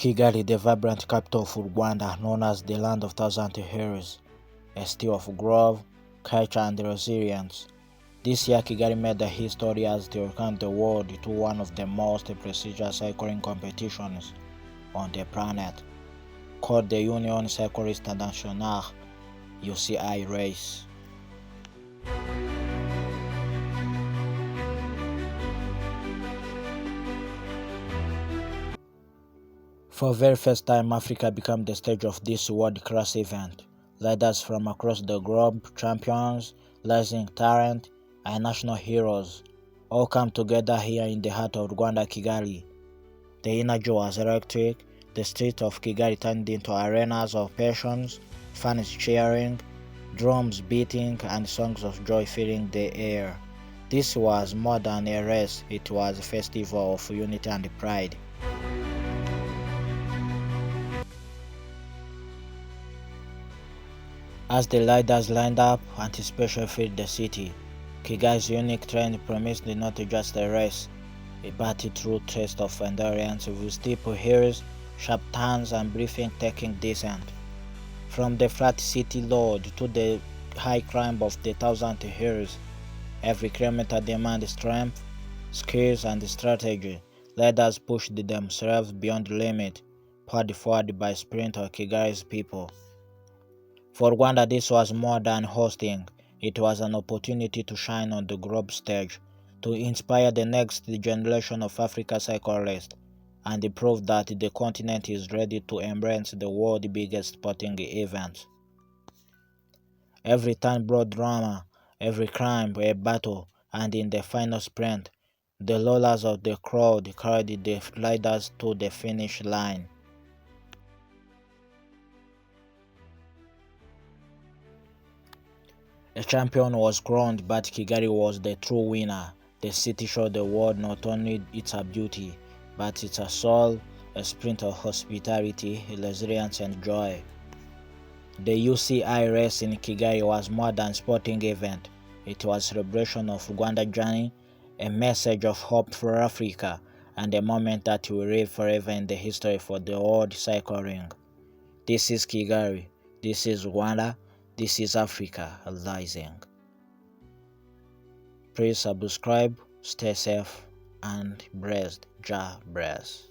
Kigali, the vibrant capital of Rwanda, known as the land of thousand hills, a city of growth, culture and resilience. This year, Kigali made the history as they returned the world to one of the most prestigious cycling competitions on the planet, called the Union Cycliste Internationale UCI race. For the very first time, Africa became the stage of this world-class event. Riders from across the globe, champions, rising talent, and national heroes all come together here in the heart of Rwanda, Kigali. The energy was electric. The streets of Kigali turned into arenas of passions, fans cheering, drums beating, and songs of joy filling the air. This was more than a race, it was a festival of unity and pride. As the riders lined up, anticipation filled the city. Kigali's unique terrain promised not just a race, but a true test of endurance with steep hills, sharp turns, and breathtaking descent. From the flat city road to the high climb of the thousand hills, every kilometer demanded strength, skills, and strategy. Riders pushed themselves beyond the limit, poured forward by sprint of Kigali's people. For Rwanda, this was more than hosting. It was an opportunity to shine on the globe stage, to inspire the next generation of Africa cyclists, and prove that the continent is ready to embrace the world's biggest sporting event. Every turn brought drama, every climb a battle, and in the final sprint, the rollers of the crowd carried the riders to the finish line. A champion was crowned, but Kigali was the true winner. The city showed the world not only its beauty, but its soul, a sprint of hospitality, resilience, and joy. The UCI race in Kigali was more than a sporting event. It was a celebration of Rwanda's journey, a message of hope for Africa, and a moment that will live forever in the history for the world cycling. This is Kigali. This is Rwanda. This is Africa rising. Please subscribe, stay safe, and blessed. Jah bless.